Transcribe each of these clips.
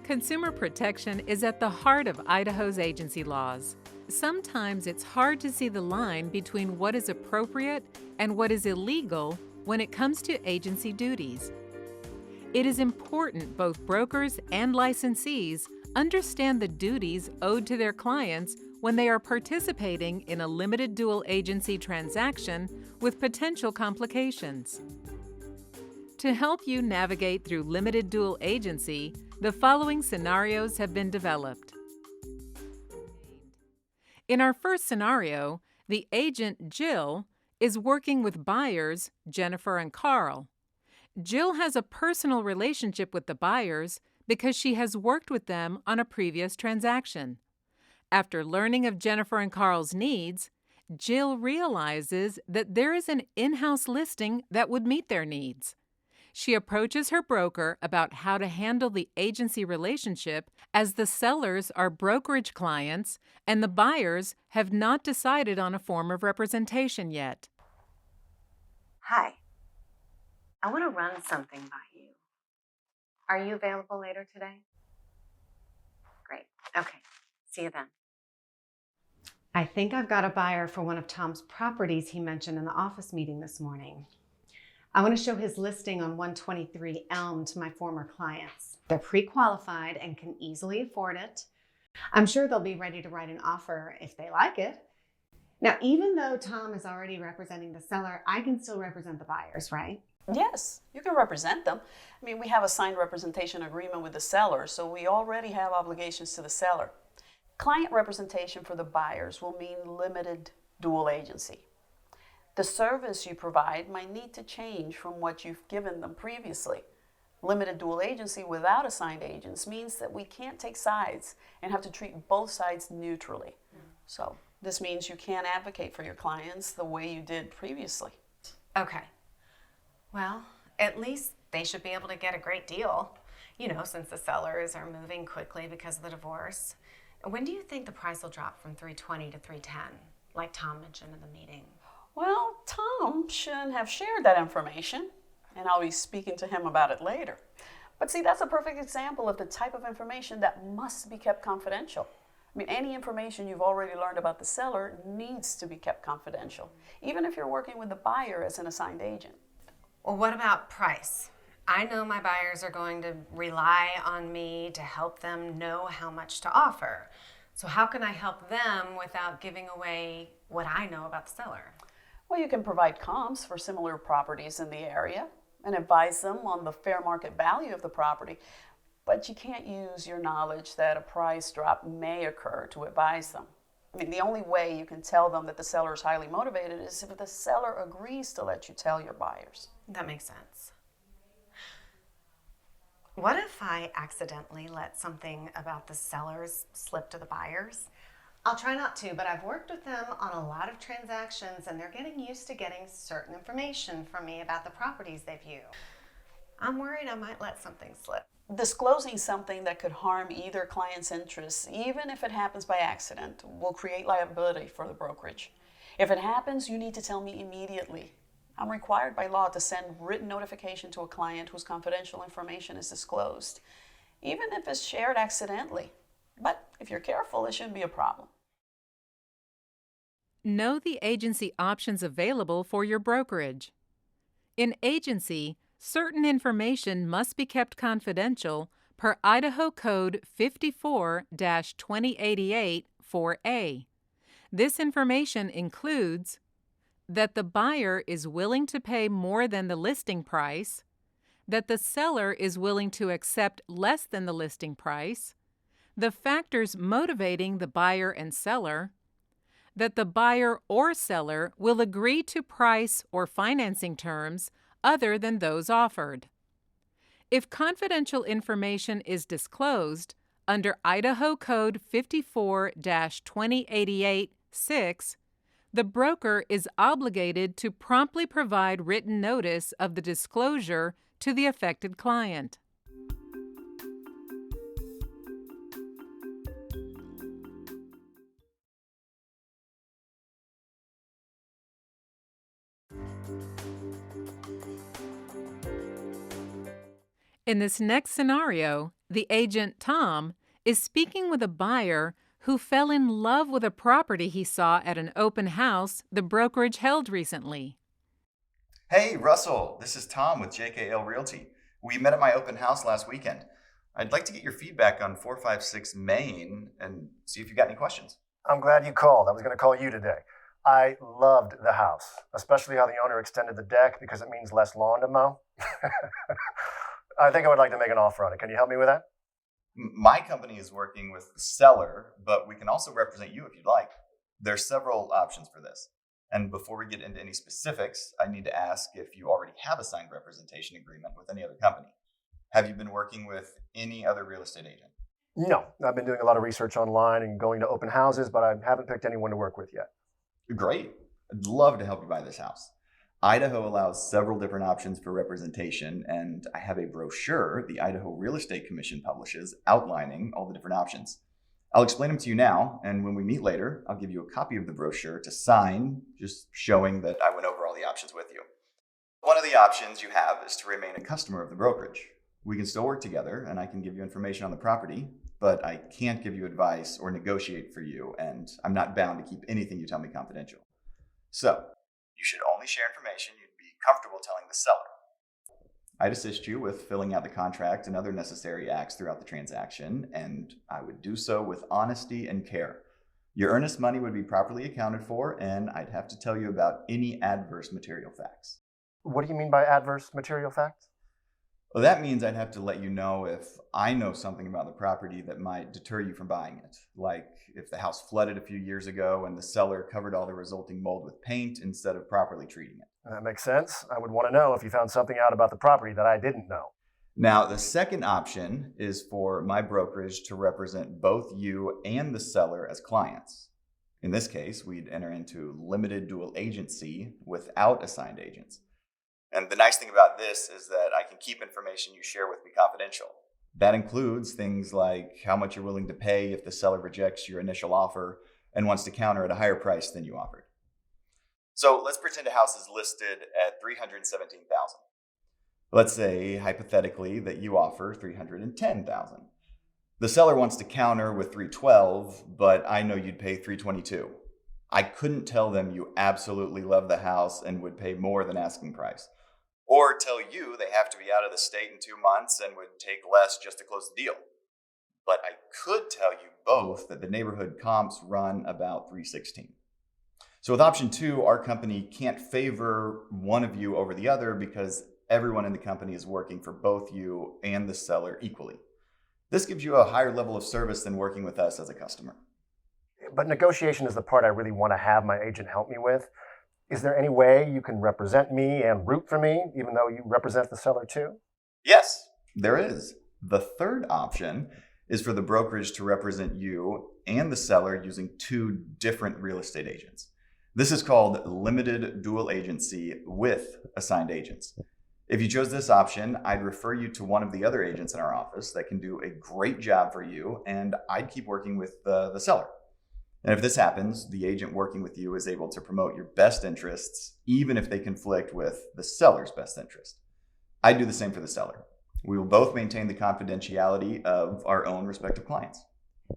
Consumer protection is at the heart of Idaho's agency laws. Sometimes it's hard to see the line between what is appropriate and what is illegal when it comes to agency duties. It is important both brokers and licensees understand the duties owed to their clients when they are participating in a limited dual agency transaction with potential complications. To help you navigate through limited dual agency, the following scenarios have been developed. In our first scenario, the agent, Jill, is working with buyers, Jennifer and Carl. Jill has a personal relationship with the buyers because she has worked with them on a previous transaction. After learning of Jennifer and Carl's needs, Jill realizes that there is an in-house listing that would meet their needs. She approaches her broker about how to handle the agency relationship as the sellers are brokerage clients and the buyers have not decided on a form of representation yet. Hi, I want to run something by you. Are you available later today? Great. Okay. See you then. I think I've got a buyer for one of Tom's properties he mentioned in the office meeting this morning. I want to show his listing on 123 Elm to my former clients. They're pre-qualified and can easily afford it. I'm sure they'll be ready to write an offer if they like it. Now, even though Tom is already representing the seller, I can still represent the buyers, right? Yes, you can represent them. I mean, we have a signed representation agreement with the seller, so we already have obligations to the seller. Client representation for the buyers will mean limited dual agency. The service you provide might need to change from what you've given them previously. Limited dual agency without assigned agents means that we can't take sides and have to treat both sides neutrally. So this means you can't advocate for your clients the way you did previously. Okay. Well, at least they should be able to get a great deal, since the sellers are moving quickly because of the divorce. When do you think the price will drop from $320 to $310, like Tom mentioned in the meeting? Well, Tom shouldn't have shared that information, and I'll be speaking to him about it later. But see, that's a perfect example of the type of information that must be kept confidential. I mean, any information you've already learned about the seller needs to be kept confidential, even if you're working with the buyer as an assigned agent. Well, what about price? I know my buyers are going to rely on me to help them know how much to offer. So how can I help them without giving away what I know about the seller? Well, you can provide comps for similar properties in the area and advise them on the fair market value of the property, but you can't use your knowledge that a price drop may occur to advise them. I mean, the only way you can tell them that the seller is highly motivated is if the seller agrees to let you tell your buyers. That makes sense. What if I accidentally let something about the sellers slip to the buyers? I'll try not to, but I've worked with them on a lot of transactions and they're getting used to getting certain information from me about the properties they view. I'm worried I might let something slip. Disclosing something that could harm either client's interests, even if it happens by accident, will create liability for the brokerage. If it happens, you need to tell me immediately. I'm required by law to send written notification to a client whose confidential information is disclosed, even if it's shared accidentally. But if you're careful, it shouldn't be a problem. Know the agency options available for your brokerage. In agency, certain information must be kept confidential per Idaho Code 54-2088 4A. This information includes that the buyer is willing to pay more than the listing price, that the seller is willing to accept less than the listing price, the factors motivating the buyer and seller, that the buyer or seller will agree to price or financing terms other than those offered. If confidential information is disclosed under Idaho Code 54-2088 6, the broker is obligated to promptly provide written notice of the disclosure to the affected client. In this next scenario, The agent, Tom, is speaking with a buyer who fell in love with a property he saw at an open house the brokerage held recently. Hey, Russell, this is Tom with JKL Realty. We met at my open house last weekend. I'd like to get your feedback on 456 Main and see if you got any questions. I'm glad you called. I was going to call you today. I loved the house, especially how the owner extended the deck because it means less lawn to mow. I think I would like to make an offer on it. Can you help me with that? My company is working with the seller, but we can also represent you if you'd like. There's several options for this. And before we get into any specifics, I need to ask if you already have a signed representation agreement with any other company. Have you been working with any other real estate agent? No, I've been doing a lot of research online and going to open houses, but I haven't picked anyone to work with yet. Great. I'd love to help you buy this house. Idaho allows several different options for representation, and I have a brochure the Idaho Real Estate Commission publishes outlining all the different options. I'll explain them to you now, and when we meet later, I'll give you a copy of the brochure to sign, just showing that I went over all the options with you. One of the options you have is to remain a customer of the brokerage. We can still work together, and I can give you information on the property, but I can't give you advice or negotiate for you, and I'm not bound to keep anything you tell me confidential. So, you should only share information you'd be comfortable telling the seller. I'd assist you with filling out the contract and other necessary acts throughout the transaction, and I would do so with honesty and care. Your earnest money would be properly accounted for, and I'd have to tell you about any adverse material facts. What do you mean by adverse material facts? Well, that means I'd have to let you know if I know something about the property that might deter you from buying it. Like if the house flooded a few years ago and the seller covered all the resulting mold with paint instead of properly treating it. That makes sense. I would want to know if you found something out about the property that I didn't know. Now, the second option is for my brokerage to represent both you and the seller as clients. In this case, we'd enter into limited dual agency without assigned agents. And the nice thing about this is that I can keep information you share with me confidential. That includes things like how much you're willing to pay if the seller rejects your initial offer and wants to counter at a higher price than you offered. So let's pretend a house is listed at $317,000. Let's say hypothetically that you offer $310,000. The seller wants to counter with $312,000, but I know you'd pay $322,000. I couldn't tell them you absolutely love the house and would pay more than asking price. Or tell you they have to be out of the state in 2 months and would take less just to close the deal. But I could tell you both that the neighborhood comps run about $316,000. So with option 2, our company can't favor one of you over the other because everyone in the company is working for both you and the seller equally. This gives you a higher level of service than working with us as a customer. But negotiation is the part I really want to have my agent help me with. Is there any way you can represent me and root for me, even though you represent the seller too? Yes, there is. The third option is for the brokerage to represent you and the seller using 2 different real estate agents. This is called limited dual agency with assigned agents. If you chose this option, I'd refer you to one of the other agents in our office that can do a great job for you, and I'd keep working with the seller. And if this happens, the agent working with you is able to promote your best interests, even if they conflict with the seller's best interest. I do the same for the seller. We will both maintain the confidentiality of our own respective clients.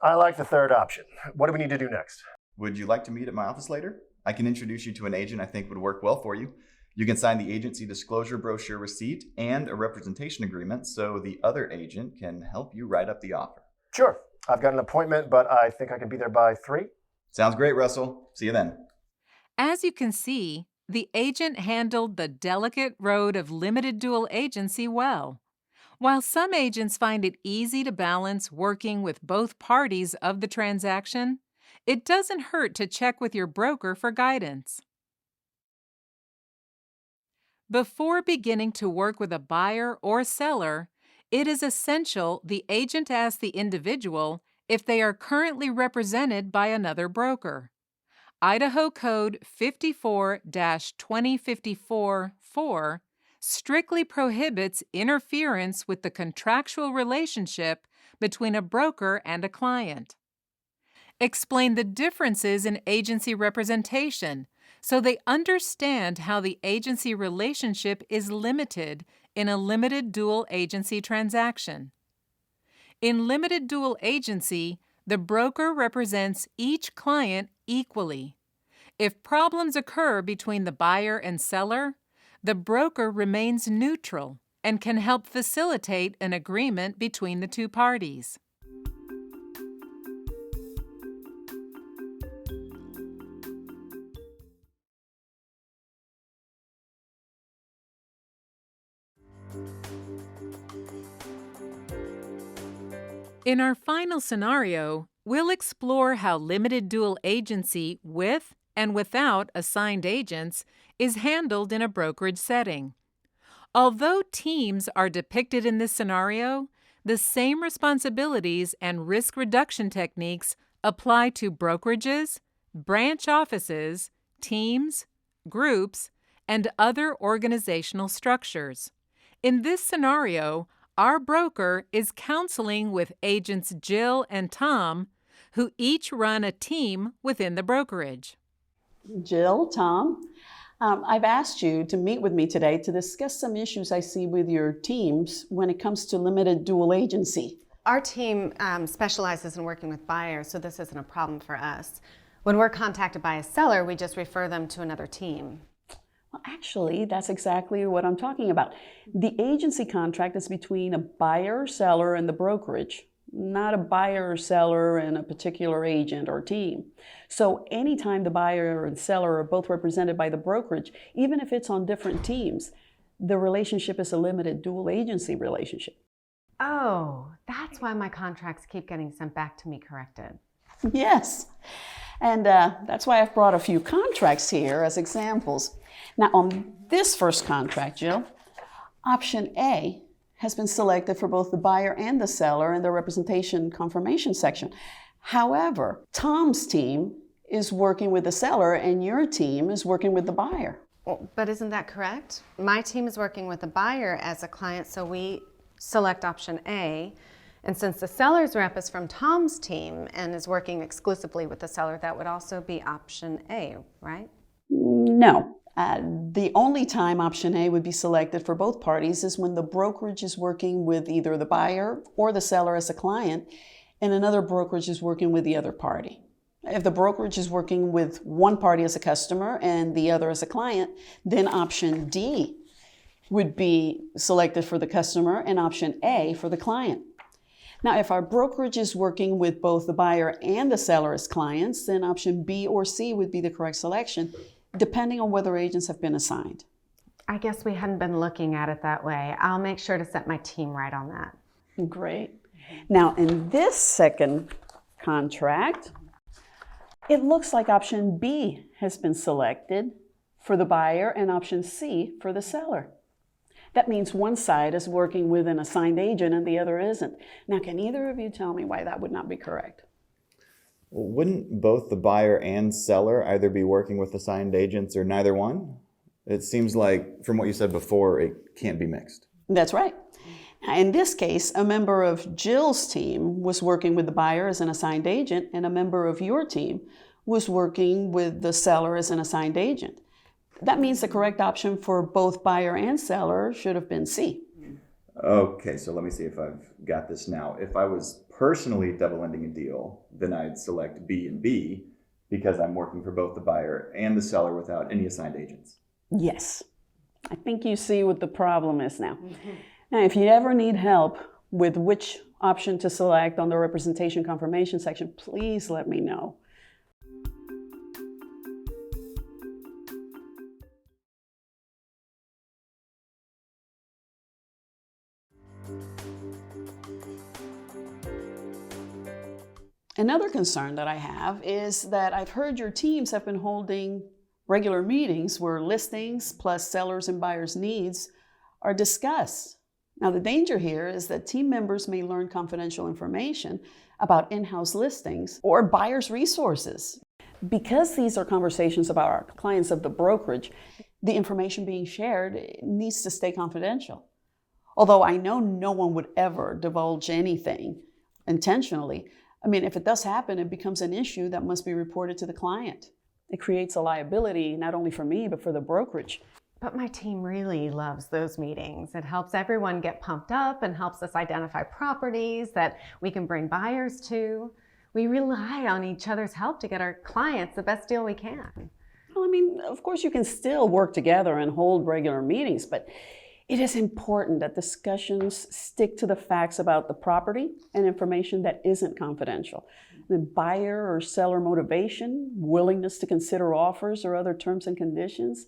I like the third option. What do we need to do next? Would you like to meet at my office later? I can introduce you to an agent I think would work well for you. You can sign the agency disclosure brochure receipt and a representation agreement so the other agent can help you write up the offer. Sure. I've got an appointment, but I think I can be there by 3. Sounds great, Russell. See you then. As you can see, the agent handled the delicate road of limited dual agency well. While some agents find it easy to balance working with both parties of the transaction, it doesn't hurt to check with your broker for guidance. Before beginning to work with a buyer or seller, it is essential the agent ask the individual if they are currently represented by another broker. Idaho Code 54-2054-4 strictly prohibits interference with the contractual relationship between a broker and a client. Explain the differences in agency representation so they understand how the agency relationship is limited in a limited dual agency transaction. In limited dual agency, the broker represents each client equally. If problems occur between the buyer and seller, the broker remains neutral and can help facilitate an agreement between the two parties. In our final scenario, we'll explore how limited dual agency with and without assigned agents is handled in a brokerage setting. Although teams are depicted in this scenario, the same responsibilities and risk reduction techniques apply to brokerages, branch offices, teams, groups, and other organizational structures. In this scenario, our broker is counseling with agents Jill and Tom, who each run a team within the brokerage. Jill, Tom, I've asked you to meet with me today to discuss some issues I see with your teams when it comes to limited dual agency. Our team specializes in working with buyers, so this isn't a problem for us. When we're contacted by a seller, we just refer them to another team. Well, actually, that's exactly what I'm talking about. The agency contract is between a buyer, seller, and the brokerage, not a buyer or seller and a particular agent or team. So anytime the buyer and seller are both represented by the brokerage, even if it's on different teams, the relationship is a limited dual agency relationship. Oh, that's why my contracts keep getting sent back to me corrected. Yes, and that's why I've brought a few contracts here as examples. Now, on this first contract, Jill, option A has been selected for both the buyer and the seller in the representation confirmation section. However, Tom's team is working with the seller and your team is working with the buyer. But isn't that correct? My team is working with the buyer as a client, so we select option A. And since the seller's rep is from Tom's team and is working exclusively with the seller, that would also be option A, right? No. The only time option A would be selected for both parties is when the brokerage is working with either the buyer or the seller as a client, and another brokerage is working with the other party. If the brokerage is working with one party as a customer and the other as a client, then option D would be selected for the customer and option A for the client. Now, if our brokerage is working with both the buyer and the seller as clients, then option B or C would be the correct selection, depending on whether agents have been assigned. I guess we hadn't been looking at it that way. I'll make sure to set my team right on that. Great. Now, in this second contract, it looks like option B has been selected for the buyer and option C for the seller. That means one side is working with an assigned agent and the other isn't. Now, can either of you tell me why that would not be correct? Well, wouldn't both the buyer and seller either be working with assigned agents or neither one? It seems like, from what you said before, it can't be mixed. That's right. In this case, a member of Jill's team was working with the buyer as an assigned agent, and a member of your team was working with the seller as an assigned agent. That means the correct option for both buyer and seller should have been C. Okay, so let me see if I've got this now. If I was personally double-ending a deal, then I'd select B and B because I'm working for both the buyer and the seller without any assigned agents. Yes. I think you see what the problem is now. Now, if you ever need help with which option to select on the representation confirmation section, please let me know. Another concern that I have is that I've heard your teams have been holding regular meetings where listings plus sellers and buyers' needs are discussed. Now, the danger here is that team members may learn confidential information about in-house listings or buyers' resources. Because these are conversations about our clients of the brokerage, the information being shared needs to stay confidential. Although I know no one would ever divulge anything intentionally, if it does happen, it becomes an issue that must be reported to the client. It creates a liability not only for me, but for the brokerage. But my team really loves those meetings. It helps everyone get pumped up and helps us identify properties that we can bring buyers to. We rely on each other's help to get our clients the best deal we can. Well, I mean, of course, you can still work together and hold regular meetings, but it is important that discussions stick to the facts about the property and information that isn't confidential. The buyer or seller motivation, willingness to consider offers or other terms and conditions,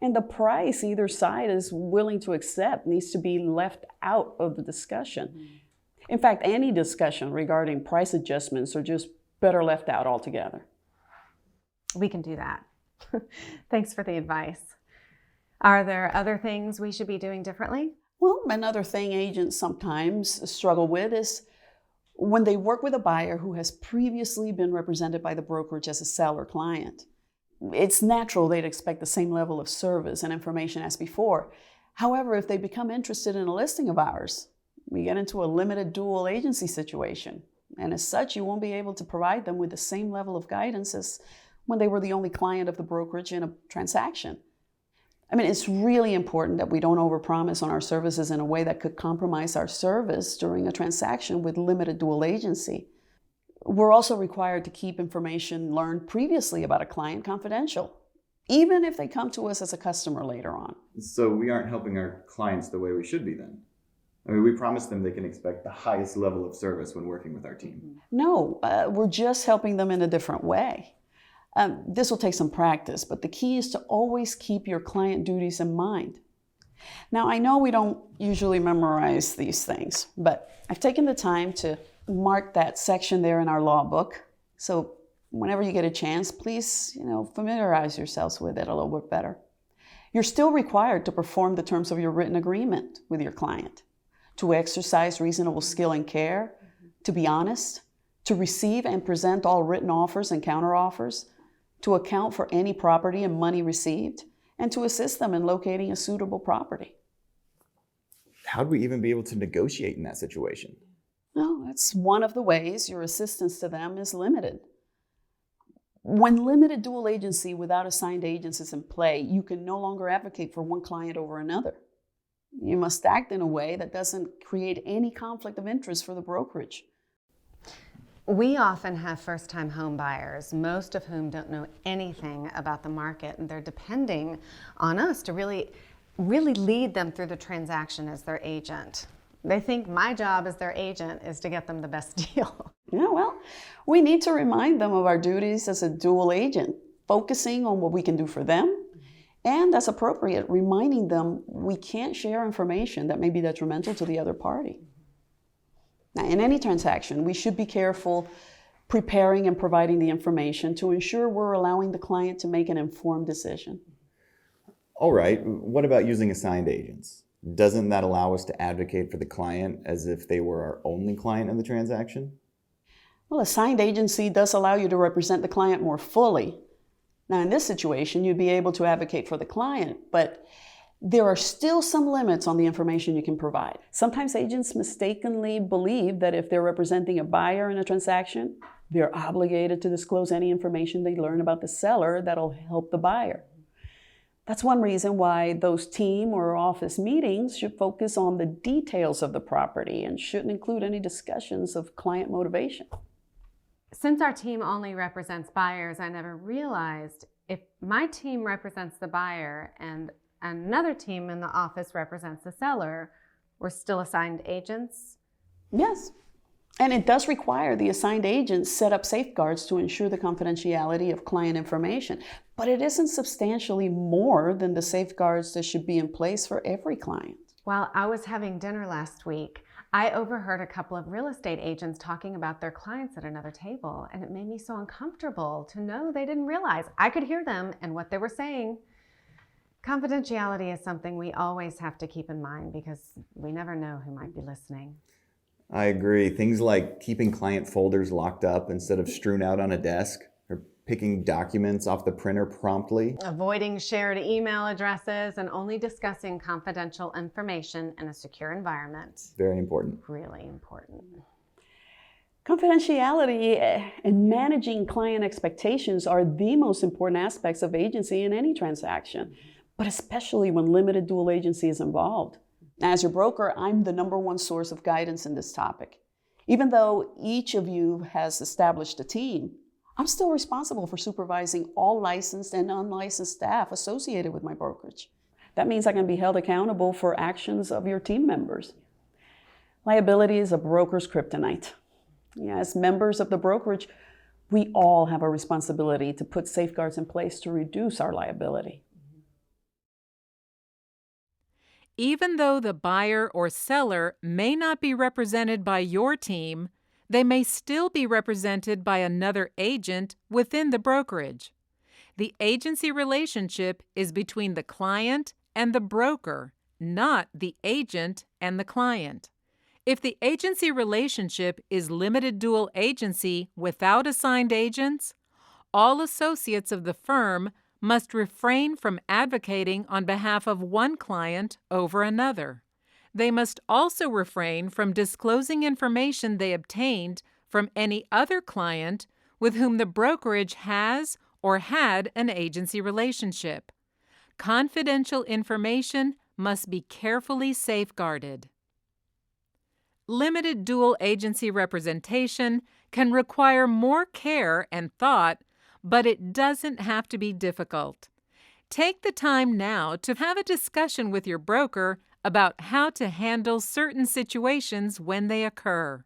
and the price either side is willing to accept needs to be left out of the discussion. In fact, any discussion regarding price adjustments are just better left out altogether. We can do that. Thanks for the advice. Are there other things we should be doing differently? Well, another thing agents sometimes struggle with is when they work with a buyer who has previously been represented by the brokerage as a seller client. It's natural they'd expect the same level of service and information as before. However, if they become interested in a listing of ours, we get into a limited dual agency situation. And as such, you won't be able to provide them with the same level of guidance as when they were the only client of the brokerage in a transaction. I mean, it's really important that we don't overpromise on our services in a way that could compromise our service during a transaction with limited dual agency. We're also required to keep information learned previously about a client confidential, even if they come to us as a customer later on. So we aren't helping our clients the way we should be then. I mean, we promise them they can expect the highest level of service when working with our team. No, we're just helping them in a different way. This will take some practice, but the key is to always keep your client duties in mind. Now, I know we don't usually memorize these things, but I've taken the time to mark that section there in our law book. So whenever you get a chance, please, familiarize yourselves with it a little bit better. You're still required to perform the terms of your written agreement with your client, to exercise reasonable skill and care, to be honest, to receive and present all written offers and counteroffers, to account for any property and money received, and to assist them in locating a suitable property. How would we even be able to negotiate in that situation? Well, that's one of the ways your assistance to them is limited. When limited dual agency without assigned agents is in play, you can no longer advocate for one client over another. You must act in a way that doesn't create any conflict of interest for the brokerage. We often have first-time home buyers, most of whom don't know anything about the market, and they're depending on us to really lead them through the transaction as their agent. They think my job as their agent is to get them the best deal. Yeah, well, we need to remind them of our duties as a dual agent, focusing on what we can do for them, and as appropriate, reminding them we can't share information that may be detrimental to the other party. Now, in any transaction, we should be careful preparing and providing the information to ensure we're allowing the client to make an informed decision. All right, what about using assigned agents? Doesn't that allow us to advocate for the client as if they were our only client in the transaction? Well, assigned agency does allow you to represent the client more fully. Now, in this situation, you'd be able to advocate for the client, but there are still some limits on the information you can provide. Sometimes agents mistakenly believe that if they're representing a buyer in a transaction, they're obligated to disclose any information they learn about the seller that'll help the buyer. That's one reason why those team or office meetings should focus on the details of the property and shouldn't include any discussions of client motivation. Since our team only represents buyers, I never realized if my team represents the buyer and another team in the office represents the seller, we're still assigned agents? Yes. And it does require the assigned agents set up safeguards to ensure the confidentiality of client information. But it isn't substantially more than the safeguards that should be in place for every client. While I was having dinner last week, I overheard a couple of real estate agents talking about their clients at another table, and it made me so uncomfortable to know they didn't realize I could hear them and what they were saying. Confidentiality is something we always have to keep in mind because we never know who might be listening. I agree. Things like keeping client folders locked up instead of strewn out on a desk, or picking documents off the printer promptly. Avoiding shared email addresses and only discussing confidential information in a secure environment. Very important. Really important. Confidentiality and managing client expectations are the most important aspects of agency in any transaction. but especially when limited dual agency is involved. Now, as your broker, I'm the number one source of guidance in this topic. Even though each of you has established a team, I'm still responsible for supervising all licensed and unlicensed staff associated with my brokerage. That means I can be held accountable for actions of your team members. Liability is a broker's kryptonite. As members of the brokerage, we all have a responsibility to put safeguards in place to reduce our liability. Even though the buyer or seller may not be represented by your team, they may still be represented by another agent within the brokerage. The agency relationship is between the client and the broker, not the agent and the client. If the agency relationship is limited dual agency without assigned agents, all associates of the firm must refrain from advocating on behalf of one client over another. They must also refrain from disclosing information they obtained from any other client with whom the brokerage has or had an agency relationship. Confidential information must be carefully safeguarded. Limited dual agency representation can require more care and thought, but it doesn't have to be difficult. Take the time now to have a discussion with your broker about how to handle certain situations when they occur.